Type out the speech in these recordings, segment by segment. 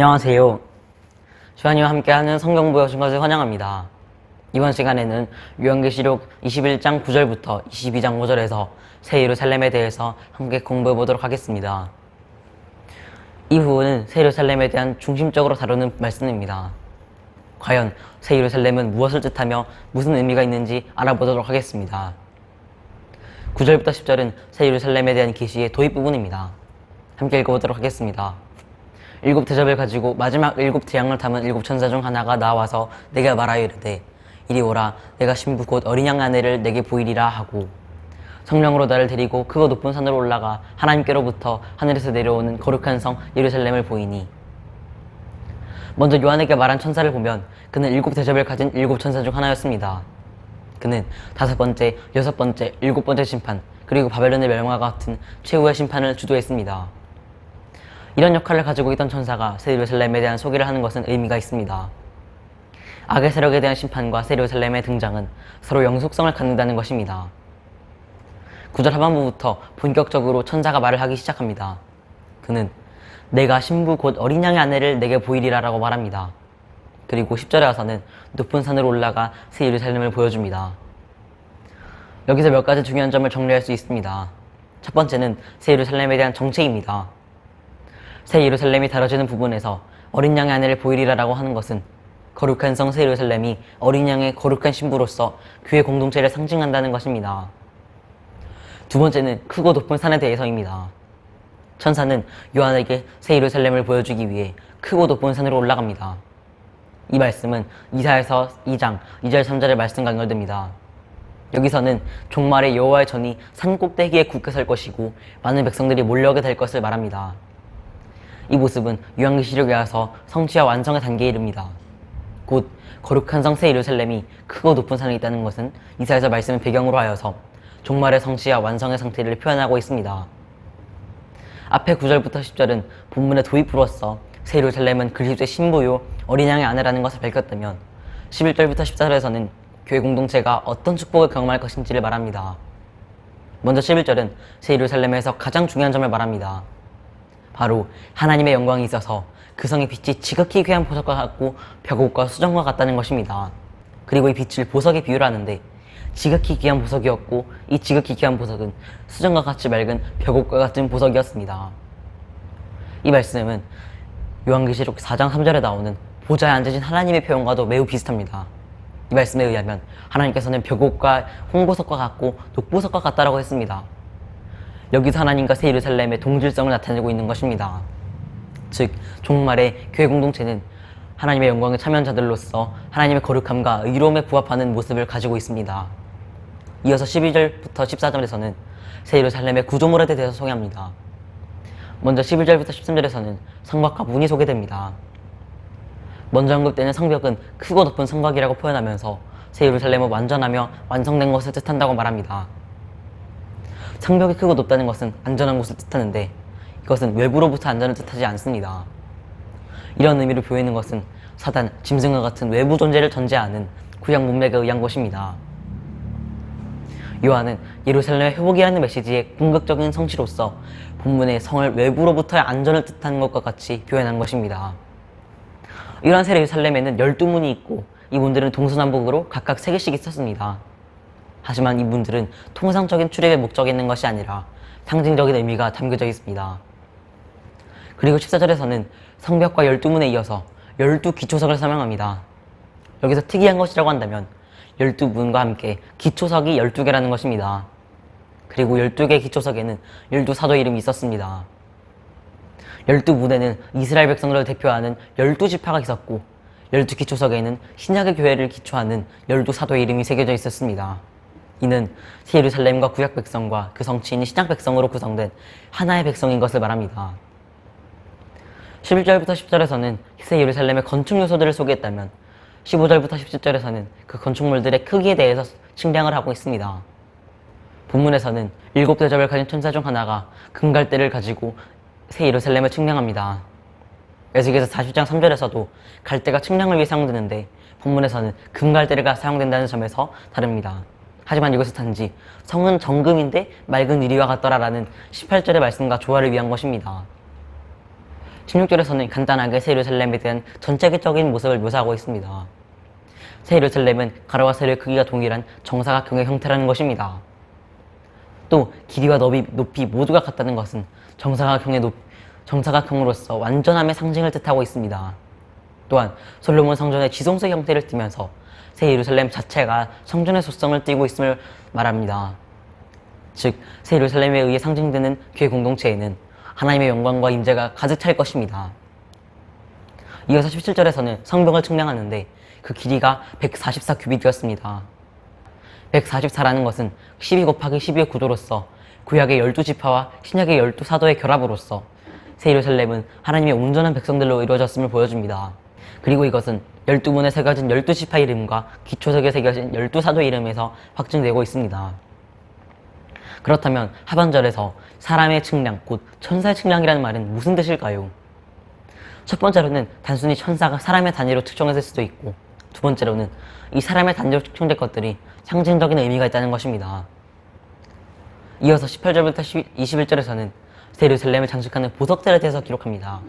안녕하세요. 주한이와 함께하는 성경 보여준 것을 환영합니다. 이번 시간에는 요한계시록 21장 9절부터 22장 5절에서 새 예루살렘에 대해서 함께 공부해 보도록 하겠습니다. 이 부분은 새 예루살렘에 대한 중심적으로 다루는 말씀입니다. 과연 새 예루살렘은 무엇을 뜻하며 무슨 의미가 있는지 알아보도록 하겠습니다. 9절부터 10절은 새 예루살렘에 대한 계시의 도입 부분입니다. 함께 읽어보도록 하겠습니다. 일곱 대접을 가지고 마지막 일곱 재앙을 담은 일곱 천사 중 하나가 나와서 내게 말하여 이르되 이리 오라, 내가 신부 곧 어린 양 아내를 내게 보이리라 하고, 성령으로 나를 데리고 크고 높은 산으로 올라가 하나님께로부터 하늘에서 내려오는 거룩한 성 예루살렘을 보이니, 먼저 요한에게 말한 천사를 보면 그는 일곱 대접을 가진 일곱 천사 중 하나였습니다. 그는 다섯 번째, 여섯 번째, 일곱 번째 심판, 그리고 바벨론의 멸망과 같은 최후의 심판을 주도했습니다. 이런 역할을 가지고 있던 천사가 새 예루살렘에 대한 소개를 하는 것은 의미가 있습니다. 악의 세력에 대한 심판과 새 예루살렘의 등장은 서로 영속성을 갖는다는 것입니다. 9절 하반부부터 본격적으로 천사가 말을 하기 시작합니다. 그는 내가 신부 곧 어린 양의 아내를 내게 보이리라 라고 말합니다. 그리고 10절에 와서는 높은 산으로 올라가 새 예루살렘을 보여줍니다. 여기서 몇 가지 중요한 점을 정리할 수 있습니다. 첫 번째는 새 예루살렘에 대한 정체입니다. 새 예루살렘이 다뤄지는 부분에서 어린 양의 아내를 보이리라 라고 하는 것은 거룩한 성 새 예루살렘이 어린 양의 거룩한 신부로서 교회 공동체를 상징한다는 것입니다. 두 번째는 크고 높은 산에 대해서입니다. 천사는 요한에게 새 예루살렘을 보여주기 위해 크고 높은 산으로 올라갑니다. 이 말씀은 이사야서 2장 2절 3절의 말씀과 연결됩니다. 여기서는 종말의 여호와의 전이 산 꼭대기에 굳게 설 것이고 많은 백성들이 몰려오게 될 것을 말합니다. 이 모습은 요한계시록에 와서 성취와 완성의 단계에 이릅니다. 곧 거룩한 성 새 예루살렘이 크고 높은 산에 있다는 것은 이사야서 말씀을 배경으로 하여서 종말의 성취와 완성의 상태를 표현하고 있습니다. 앞에 9절부터 10절은 본문의 도입부로서 새 예루살렘은 그리스도의 신부요 어린 양의 아내라는 것을 밝혔다면, 11절부터 14절에서는 교회 공동체가 어떤 축복을 경험할 것인지를 말합니다. 먼저 11절은 새 예루살렘에서 가장 중요한 점을 말합니다. 바로 하나님의 영광이 있어서 그 성의 빛이 지극히 귀한 보석과 같고 벽옥과 수정과 같다는 것입니다. 그리고 이 빛을 보석에 비유하는데, 지극히 귀한 보석이었고 이 지극히 귀한 보석은 수정과 같이 맑은 벽옥과 같은 보석이었습니다. 이 말씀은 요한계시록 4장 3절에 나오는 보좌에 앉으신 하나님의 표현과도 매우 비슷합니다. 이 말씀에 의하면 하나님께서는 벽옥과 홍보석과 같고 녹보석과 같다라고 했습니다. 여기서 하나님과 새 예루살렘의 동질성을 나타내고 있는 것입니다. 즉, 종말의 교회 공동체는 하나님의 영광에 참여한 자들로서 하나님의 거룩함과 의로움에 부합하는 모습을 가지고 있습니다. 이어서 12절부터 14절에서는 새 예루살렘의 구조물에 대해서 소개합니다. 먼저 11절부터 13절에서는 성곽과 문이 소개됩니다. 먼저 언급되는 성벽은 크고 높은 성곽이라고 표현하면서 새 예루살렘은 완전하며 완성된 것을 뜻한다고 말합니다. 성벽이 크고 높다는 것은 안전한 곳을 뜻하는데, 이것은 외부로부터 안전을 뜻하지 않습니다. 이런 의미를 보이는 것은 사단, 짐승과 같은 외부 존재를 전제하는 구약 문맥에 의한 것입니다. 요한은 예루살렘의 회복이라는 메시지의 궁극적인 성취로서 본문의 성을 외부로부터의 안전을 뜻하는 것과 같이 표현한 것입니다. 이러한 새 예루살렘에는 12문이 있고 이 문들은 동서남북으로 각각 3개씩 있었습니다. 하지만 이 문들은 통상적인 출입의 목적이 있는 것이 아니라 상징적인 의미가 담겨져 있습니다. 그리고 14절에서는 성벽과 12문에 이어서 12기초석을 설명합니다. 여기서 특이한 것이라고 한다면 12문과 함께 기초석이 12개라는 것입니다. 그리고 12개의 기초석에는 12사도 이름이 있었습니다. 12문에는 이스라엘 백성들을 대표하는 12지파가 있었고, 12기초석에는 신약의 교회를 기초하는 12사도의 이름이 새겨져 있었습니다. 이는 새 예루살렘과 구약 백성과 그 성취인 신약 백성으로 구성된 하나의 백성인 것을 말합니다. 11절부터 10절에서는 새 예루살렘의 건축 요소들을 소개했다면, 15절부터 17절에서는 그 건축물들의 크기에 대해서 측량을 하고 있습니다. 본문에서는 7대접을 가진 천사 중 하나가 금갈대를 가지고 새 예루살렘을 측량합니다. 에스겔서 40장 3절에서도 갈대가 측량을 위해 사용되는데, 본문에서는 금갈대가 사용된다는 점에서 다릅니다. 하지만 이것은 단지 성은 정금인데 맑은 유리와 같더라라는 18절의 말씀과 조화를 위한 것입니다. 16절에서는 간단하게 새 예루살렘에 대한 전체적인 모습을 묘사하고 있습니다. 새 예루살렘은 가로와 세로의 크기가 동일한 정사각형의 형태라는 것입니다. 또 길이와 높이 모두가 같다는 것은 정사각형으로서 완전함의 상징을 뜻하고 있습니다. 또한 솔로몬 성전의 지성소 형태를 띠면서 새 예루살렘 자체가 성전의 속성을 띠고 있음을 말합니다. 즉, 새 예루살렘에 의해 상징되는 교회 공동체에는 하나님의 영광과 임재가 가득 찰 것입니다. 이어서 17절에서는 성벽을 측량하는데 그 길이가 144규빗이었습니다. 144라는 것은 12 곱하기 12의 구조로서 구약의 12지파와 신약의 12사도의 결합으로서 새 예루살렘은 하나님의 온전한 백성들로 이루어졌음을 보여줍니다. 그리고 이것은 12문에 새겨진 12지파 이름과 기초석에 새겨진 12사도 이름에서 확증되고 있습니다. 그렇다면 하반절에서 사람의 측량, 곧 천사의 측량이라는 말은 무슨 뜻일까요? 첫 번째로는 단순히 천사가 사람의 단위로 측정했을 수도 있고, 두 번째로는 이 사람의 단위로 측정된 것들이 상징적인 의미가 있다는 것입니다. 이어서 18절부터 21절에서는 새 예루살렘을 장식하는 보석들에 대해서 기록합니다.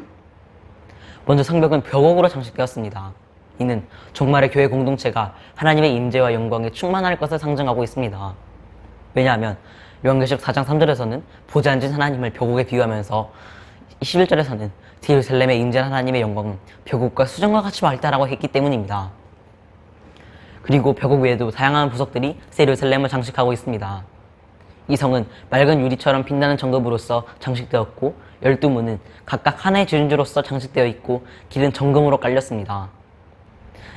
먼저 성벽은 벽옥으로 장식되었습니다. 이는 종말의 교회 공동체가 하나님의 임재와 영광에 충만할 것을 상징하고 있습니다. 왜냐하면 요한계시록 4장 3절에서는 보좌 앉은 하나님을 벽옥에 비유하면서 21절에서는 새 예루살렘에 임재한 하나님의 영광은 벽옥과 수정과 같이 밝다라고 했기 때문입니다. 그리고 벽옥 외에도 다양한 보석들이 새 예루살렘을 장식하고 있습니다. 이 성은 맑은 유리처럼 빛나는 정금으로서 장식되었고, 12문은 각각 하나의 주인주로서 장식되어 있고, 길은 정금으로 깔렸습니다.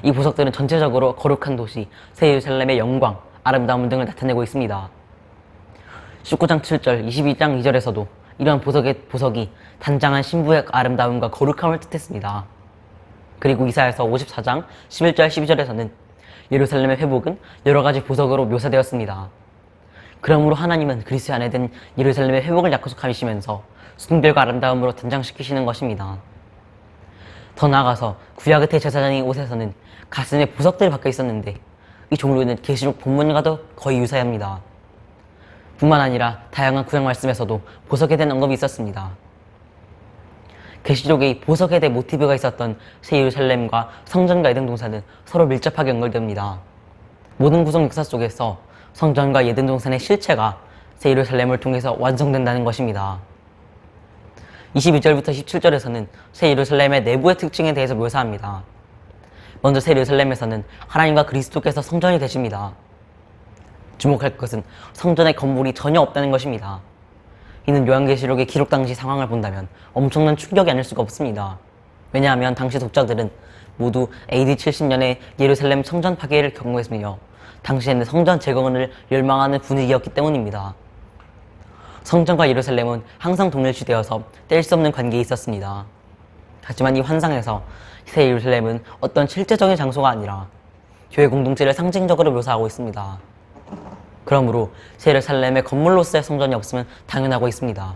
이 보석들은 전체적으로 거룩한 도시 새 예루살렘의 영광, 아름다움 등을 나타내고 있습니다. 19장 7절, 22장 2절에서도 이러한 보석이 단장한 신부의 아름다움과 거룩함을 뜻했습니다. 그리고 이사야서 54장 11절, 12절에서는 예루살렘의 회복은 여러 가지 보석으로 묘사되었습니다. 그러므로 하나님은 그리스도 안에 된 예루살렘의 회복을 약속하시면서 순결과 아름다움으로 단장시키시는 것입니다. 더 나아가서 구약의 대제사장의 옷에서는 가슴에 보석들이 박혀 있었는데 이 종류는 계시록 본문과도 거의 유사합니다. 뿐만 아니라 다양한 구약 말씀에서도 보석에 대한 언급이 있었습니다. 계시록에 보석에 대해 모티브가 있었던 새 예루살렘과 성전과 에덴 동산은 서로 밀접하게 연결됩니다. 모든 구성 역사 속에서 성전과 에덴 동산의 실체가 새 예루살렘을 통해서 완성된다는 것입니다. 22절부터 17절에서는 새 예루살렘의 내부의 특징에 대해서 묘사합니다. 먼저 새 예루살렘에서는 하나님과 그리스도께서 성전이 되십니다. 주목할 것은 성전의 건물이 전혀 없다는 것입니다. 이는 요한계시록의 기록 당시 상황을 본다면 엄청난 충격이 아닐 수가 없습니다. 왜냐하면 당시 독자들은 모두 AD 70년에 예루살렘 성전 파괴를 경고했으며 당시에는 성전 재건을 열망하는 분위기였기 때문입니다. 성전과 예루살렘은 항상 동일시되어서 뗄 수 없는 관계에 있었습니다. 하지만 이 환상에서 새 예루살렘은 어떤 실제적인 장소가 아니라 교회 공동체를 상징적으로 묘사하고 있습니다. 그러므로 새 예루살렘의 건물로서의 성전이 없으면 당연하고 있습니다.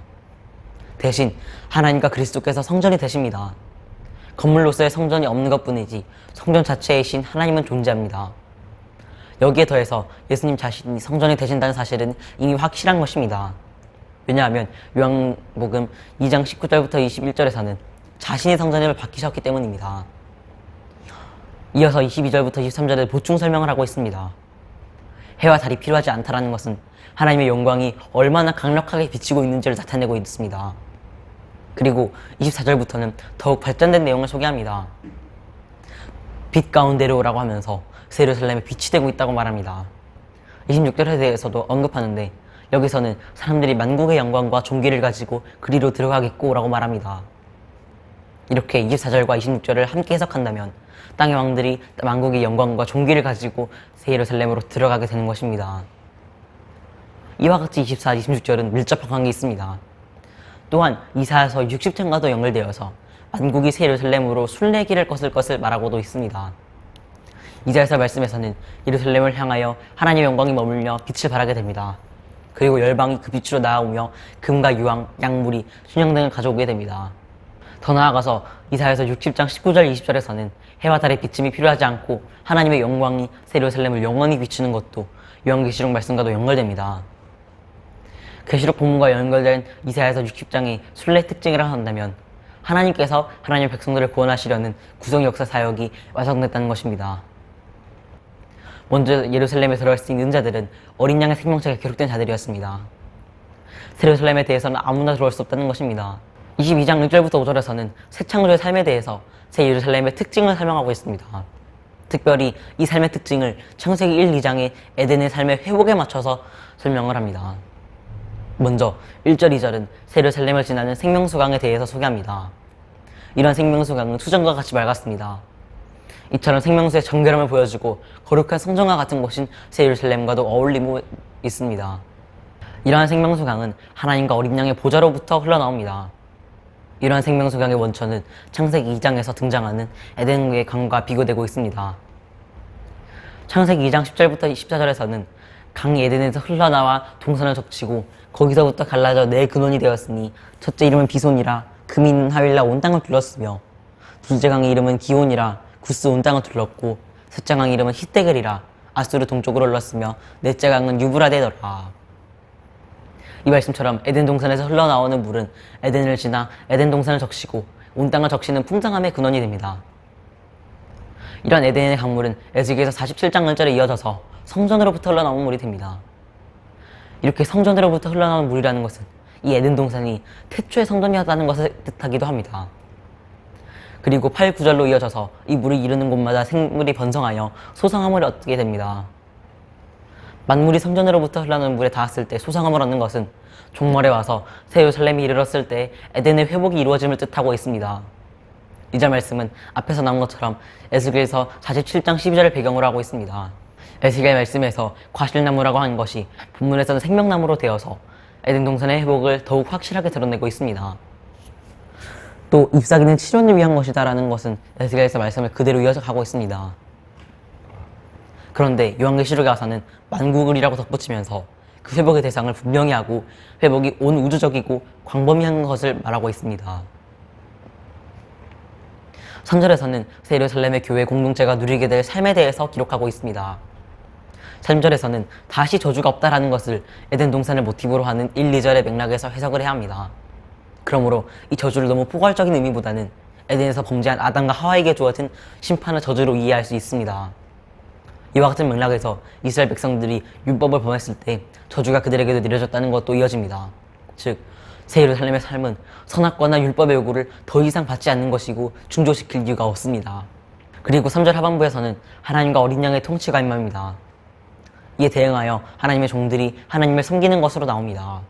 대신 하나님과 그리스도께서 성전이 되십니다. 건물로서의 성전이 없는 것뿐이지 성전 자체의 신 하나님은 존재합니다. 여기에 더해서 예수님 자신이 성전이 되신다는 사실은 이미 확실한 것입니다. 왜냐하면 요한복음 2장 19절부터 21절에서는 자신의 성전을 바뀌셨기 때문입니다. 이어서 22절부터 23절에 보충 설명을 하고 있습니다. 해와 달이 필요하지 않다라는 것은 하나님의 영광이 얼마나 강력하게 비치고 있는지를 나타내고 있습니다. 그리고 24절부터는 더욱 발전된 내용을 소개합니다. 빛 가운데로 라고 하면서 새 예루살렘에 빛이 되고 있다고 말합니다. 26절에 대해서도 언급하는데 여기서는 사람들이 만국의 영광과 존귀를 가지고 그리로 들어가겠고 라고 말합니다. 이렇게 24절과 26절을 함께 해석한다면 땅의 왕들이 만국의 영광과 존귀를 가지고 새 예루살렘으로 들어가게 되는 것입니다. 이와 같이 24, 26절은 밀접한 관계가 있습니다. 또한 이사야서 60장과도 연결되어서 만국이 새 예루살렘으로 순례길을 걷을 것을 말하고도 있습니다. 이사야서 말씀에서는 예루살렘을 향하여 하나님의 영광이 머물며 빛을 발하게 됩니다. 그리고 열방이 그 빛으로 나아오며 금과 유황, 양물이, 순양 등을 가져오게 됩니다. 더 나아가서 이사야서 60장 19절 20절에서는 해와 달의 비침이 필요하지 않고 하나님의 영광이 새 예루살렘을 영원히 비추는 것도 요한계시록 말씀과도 연결됩니다. 계시록 본문과 연결된 이사야서 60장의 순례 특징이라 한다면 하나님께서 하나님의 백성들을 구원하시려는 구속 역사 사역이 완성됐다는 것입니다. 먼저 예루살렘에 들어갈 수 있는 자들은 어린 양의 생명책에 기록된 자들이었습니다. 예루살렘에 대해서는 아무나 들어올 수 없다는 것입니다. 22장 1절부터 5절에서는 새 창조의 삶에 대해서 새 예루살렘의 특징을 설명하고 있습니다. 특별히 이 삶의 특징을 창세기 1, 2장의 에덴의 삶의 회복에 맞춰서 설명을 합니다. 먼저 1절, 2절은 새 예루살렘을 지나는 생명수강에 대해서 소개합니다. 이러한 생명수강은 수정과 같이 맑았습니다. 이처럼 생명수의 정결함을 보여주고 거룩한 성전과 같은 곳인 새 예루살렘과도 어울리고 있습니다. 이러한 생명수강은 하나님과 어린 양의 보좌로부터 흘러나옵니다. 이러한 생명수강의 원천은 창세기 2장에서 등장하는 에덴의 강과 비교되고 있습니다. 창세기 2장 10절부터 14절에서는 강이 에덴에서 흘러나와 동산을 적치고 거기서부터 갈라져 네 근원이 되었으니 첫째 이름은 비손이라 금이 있는 하윌라 온 땅을 둘렀으며 둘째 강의 이름은 기온이라 구스 온 땅을 둘렀고 셋째 강의 이름은 히데겔이라 아수르 동쪽으로 흘렀으며 넷째 강은 유브라데더라. 이 말씀처럼 에덴 동산에서 흘러나오는 물은 에덴을 지나 에덴 동산을 적시고 온 땅을 적시는 풍성함의 근원이 됩니다. 이러한 에덴의 강물은 에스겔서 47장 1절에 이어져서 성전으로부터 흘러나오는 물이 됩니다. 이렇게 성전으로부터 흘러나오는 물이라는 것은 이 에덴 동산이 태초의 성전이었다는 것을 뜻하기도 합니다. 그리고 8, 9절로 이어져서 이 물이 이르는 곳마다 생물이 번성하여 소성함을 얻게 됩니다. 만물이 성전으로부터 흘러나오는 물에 닿았을 때 소성함을 얻는 것은 종말에 와서 새 예루살렘이 이르렀을 때 에덴의 회복이 이루어짐을 뜻하고 있습니다. 이 절 말씀은 앞에서 나온 것처럼 에스겔서 47장 12절을 배경으로 하고 있습니다. 에스겔 말씀에서 과실나무라고 하는 것이 본문에서는 생명나무로 되어서 에덴 동산의 회복을 더욱 확실하게 드러내고 있습니다. 또 잎사귀는 치료를 위한 것이다 라는 것은 에스겔서 말씀을 그대로 이어서 가고 있습니다. 그런데 요한계시록에 와서는 만국을이라고 덧붙이면서 그 회복의 대상을 분명히 하고 회복이 온 우주적이고 광범위한 것을 말하고 있습니다. 3절에서는 새 예루살렘의 교회 공동체가 누리게 될 삶에 대해서 기록하고 있습니다. 3절에서는 다시 저주가 없다라는 것을 에덴 동산을 모티브로 하는 1, 2절의 맥락에서 해석을 해야 합니다. 그러므로 이 저주를 너무 포괄적인 의미보다는 에덴에서 범죄한 아담과 하와에게 주어진 심판의 저주로 이해할 수 있습니다. 이와 같은 맥락에서 이스라엘 백성들이 율법을 범했을 때 저주가 그들에게도 내려졌다는 것도 이어집니다. 즉, 새 예루살렘의 삶은 선악과나 율법의 요구를 더 이상 받지 않는 것이고 충족시킬 이유가 없습니다. 그리고 3절 하반부에서는 하나님과 어린 양의 통치가 임합니다. 이에 대응하여 하나님의 종들이 하나님을 섬기는 것으로 나옵니다.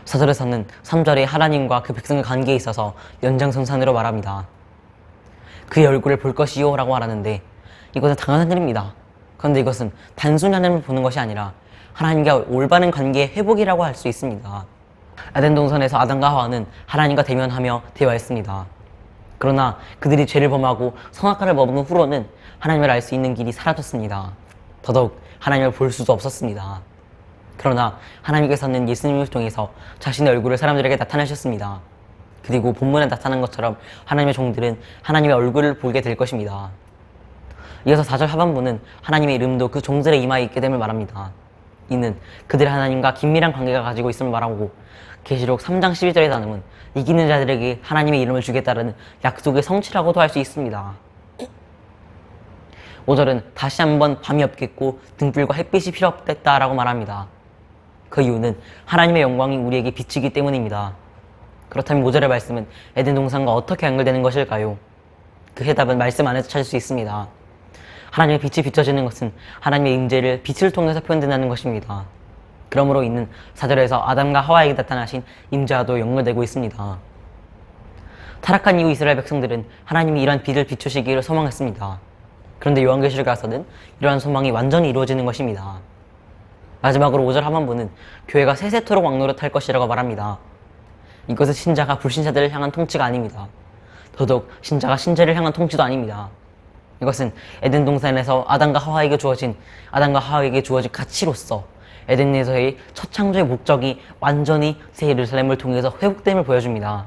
4절에서는 3절에 하나님과 그 백성의 관계에 있어서 연장선상으로 말합니다. 그의 얼굴을 볼 것이요 라고 말하는데 이것은 당연한 일입니다. 그런데 이것은 단순히 하나님을 보는 것이 아니라 하나님과 올바른 관계의 회복이라고 할 수 있습니다. 에덴 동산에서 아담과 하와는 하나님과 대면하며 대화했습니다. 그러나 그들이 죄를 범하고 선악과를 먹은 후로는 하나님을 알 수 있는 길이 사라졌습니다. 더더욱 하나님을 볼 수도 없었습니다. 그러나 하나님께서는 예수님을 통해서 자신의 얼굴을 사람들에게 나타내셨습니다. 그리고 본문에 나타난 것처럼 하나님의 종들은 하나님의 얼굴을 보게 될 것입니다. 이어서 4절 하반부는 하나님의 이름도 그 종들의 이마에 있게 됨을 말합니다. 이는 그들이 하나님과 긴밀한 관계가 가지고 있음을 말하고 계시록 3장 12절의 단음은 이기는 자들에게 하나님의 이름을 주겠다는 약속의 성취라고도 할 수 있습니다. 5절은 다시 한번 밤이 없겠고 등불과 햇빛이 필요 없겠다라고 말합니다. 그 이유는 하나님의 영광이 우리에게 비치기 때문입니다. 그렇다면 5절의 말씀은 에덴 동산과 어떻게 연결되는 것일까요? 그 해답은 말씀 안에서 찾을 수 있습니다. 하나님의 빛이 비춰지는 것은 하나님의 임재를 빛을 통해서 표현된다는 것입니다. 그러므로 이는 4절에서 아담과 하와에게 나타나신 임재와도 연결되고 있습니다. 타락한 이후 이스라엘 백성들은 하나님이 이러한 빛을 비추시기를 소망했습니다. 그런데 요한계시록에 와서는 이러한 소망이 완전히 이루어지는 것입니다. 마지막으로 5절 하반부는 교회가 세세토록 왕노릇할 것이라고 말합니다. 이것은 신자가 불신자들을 향한 통치가 아닙니다. 더더욱 신자가 신자를 향한 통치도 아닙니다. 이것은 에덴 동산에서 아담과 하와에게 주어진 가치로서 에덴에서의 첫 창조의 목적이 완전히 새 예루살렘을 통해서 회복됨을 보여줍니다.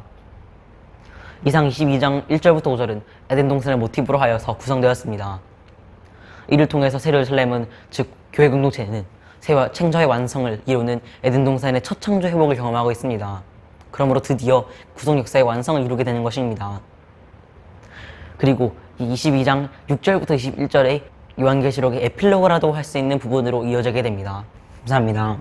이상 22장 1절부터 5절은 에덴 동산을 모티브로 하여서 구성되었습니다. 이를 통해서 새 예루살렘은, 즉 교회 공동체는 새 창조의 완성을 이루는 에덴 동산의 첫 창조 회복을 경험하고 있습니다. 그러므로 드디어 구속 역사의 완성을 이루게 되는 것입니다. 그리고 이 22장 6절부터 21절에 요한계시록의 에필로그라도 할 수 있는 부분으로 이어지게 됩니다. 감사합니다.